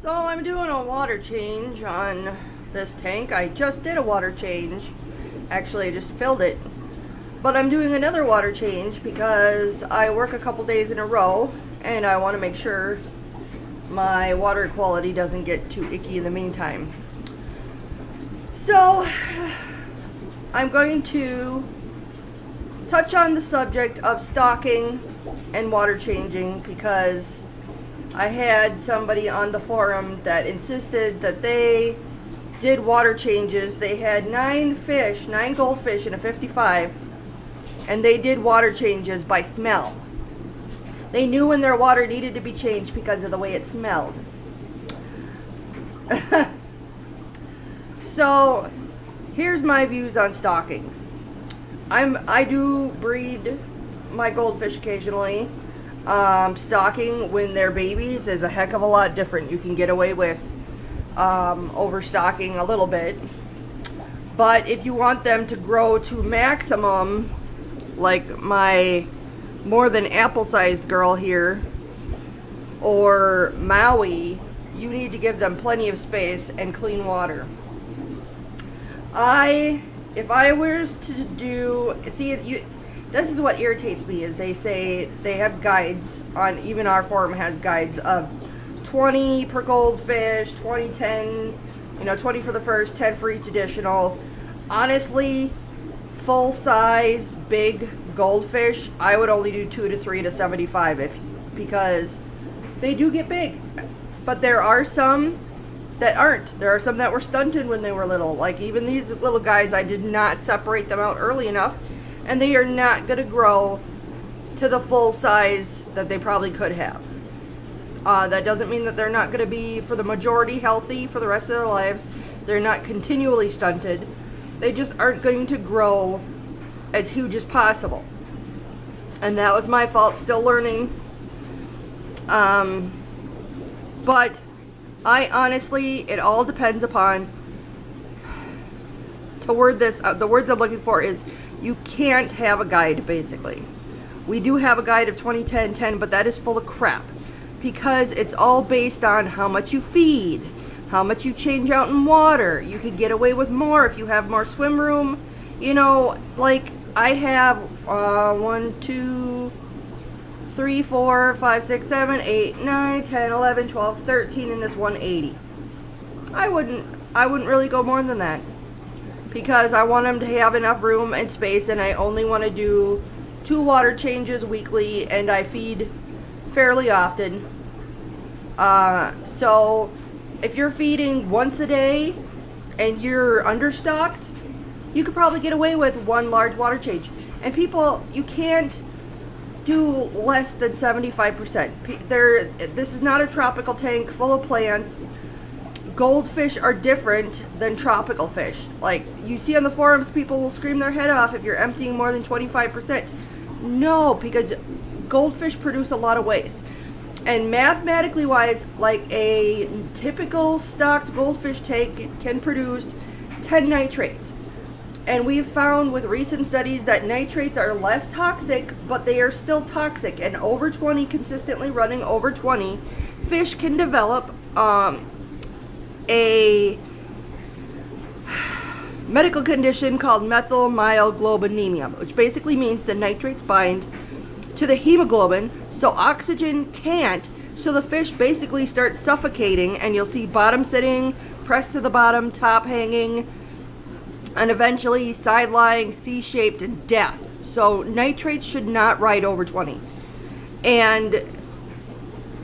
So I'm doing a water change on this tank. I just did a water change. Actually, I just filled it. But I'm doing another water change because I work a couple days in a row and I want to make sure my water quality doesn't get too icky in the meantime. So I'm going to touch on the subject of stocking and water changing because I had somebody on the forum that insisted that they did water changes. They had 9 goldfish in a 55, and they did water changes by smell. They knew when their water needed to be changed because of the way it smelled. So here's my views on stocking. I do breed my goldfish occasionally. Stocking when they're babies is a heck of a lot different. You can get away with overstocking a little bit, but if you want them to grow to maximum, like my more than apple-sized girl here or Maui, you need to give them plenty of space and clean water. If I was to do, this is what irritates me, is they say they have guides on, even our forum has guides of 20 per goldfish, 20, 10, 20 for the first, 10 for each additional. Honestly, full size, big goldfish, I would only do 2 to 3 to 75 because they do get big. But there are some that aren't. There are some that were stunted when they were little. Like even these little guys, I did not separate them out early enough, and they are not going to grow to the full size that they probably could have. That doesn't mean that they're not going to be, for the majority, healthy for the rest of their lives. They're not continually stunted. They just aren't going to grow as huge as possible. And that was my fault, still learning. But I honestly, it all depends upon, to word this, the words I'm looking for is, you can't have a guide, basically. We do have a guide of 20, 10, 10, but that is full of crap. Because it's all based on how much you feed, how much you change out in water. You could get away with more if you have more swim room. Like I have 1, 2, 3, 4, 5, 6, 7, 8, 9, 10, 11, 12, 13 in this 180. I wouldn't really go more than that because I want them to have enough room and space, and I only want to do 2 water changes weekly, and I feed fairly often. So if you're feeding once a day and you're understocked, you could probably get away with 1 large water change. And people, you can't do less than 75%. This is not a tropical tank full of plants. Goldfish are different than tropical fish. Like you see on the forums, people will scream their head off if you're emptying more than 25%. No, because goldfish produce a lot of waste. And mathematically wise, like a typical stocked goldfish tank can produce 10 nitrates. And we've found with recent studies that nitrates are less toxic, but they are still toxic. And over 20, consistently running over 20, fish can develop a medical condition called methylmyoglobinemia, which basically means the nitrates bind to the hemoglobin, so oxygen can't, so the fish basically start suffocating, and you'll see bottom sitting, pressed to the bottom, top hanging, and eventually side lying, C-shaped, and death. So nitrates should not ride over 20. And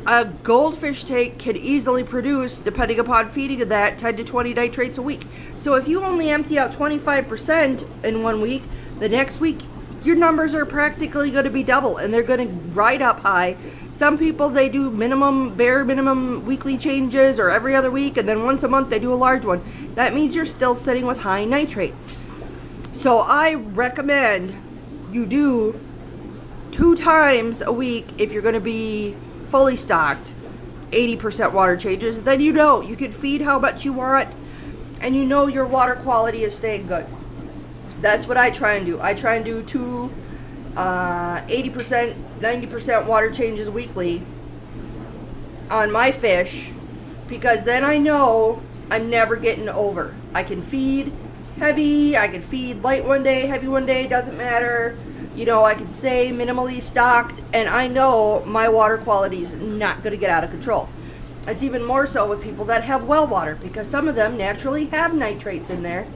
a goldfish tank can easily produce, depending upon feeding of that, 10 to 20 nitrates a week. So if you only empty out 25% in 1 week, the next week your numbers are practically going to be double, and they're going to ride up high. Some people, they do bare minimum weekly changes or every other week, and then once a month they do a large one. That means you're still sitting with high nitrates. So I recommend you do 2 times a week if you're going to be fully stocked, 80% water changes. Then you can feed how much you want, and your water quality is staying good. That's what I try and do. I try and do 2 80%, 90% water changes weekly on my fish because then I know I'm never getting over. I can feed heavy, I can feed light one day, heavy one day, doesn't matter. You know, I can stay minimally stocked, and I know my water quality is not going to get out of control. It's even more so with people that have well water, because some of them naturally have nitrates in there.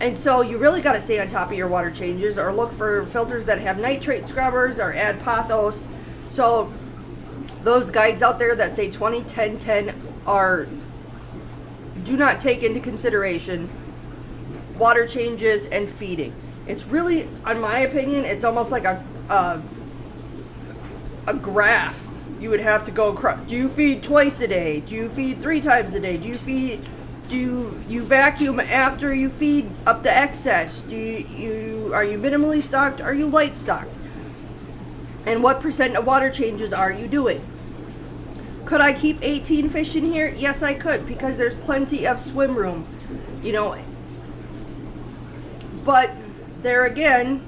And so you really got to stay on top of your water changes, or look for filters that have nitrate scrubbers, or add pothos. So those guides out there that say 20, 10, 10 do not take into consideration water changes and feeding. It's really, in my opinion, it's almost like a graph. You would have to go across. Do you feed twice a day? Do you feed 3 times a day? Do you vacuum after you feed up the excess? Are you minimally stocked? Are you light stocked? And what percent of water changes are you doing? Could I keep 18 fish in here? Yes, I could, because there's plenty of swim room, you know. But there again,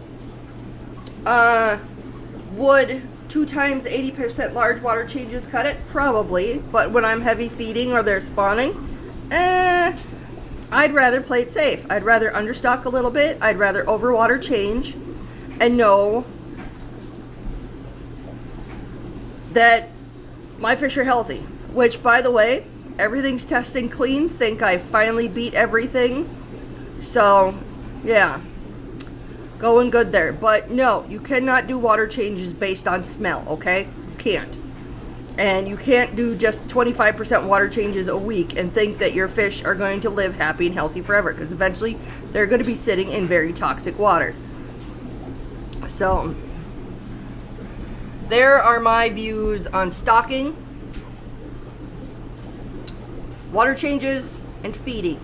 would 2 times 80% large water changes cut it? Probably. But when I'm heavy feeding or they're spawning, I'd rather play it safe. I'd rather understock a little bit. I'd rather overwater change and know that my fish are healthy. Which, by the way, everything's testing clean. Think I finally beat everything. So, yeah. Going good there. But no, you cannot do water changes based on smell, okay? You can't. And you can't do just 25% water changes a week and think that your fish are going to live happy and healthy forever, because eventually they're going to be sitting in very toxic water. So, there are my views on stocking, water changes, and feeding.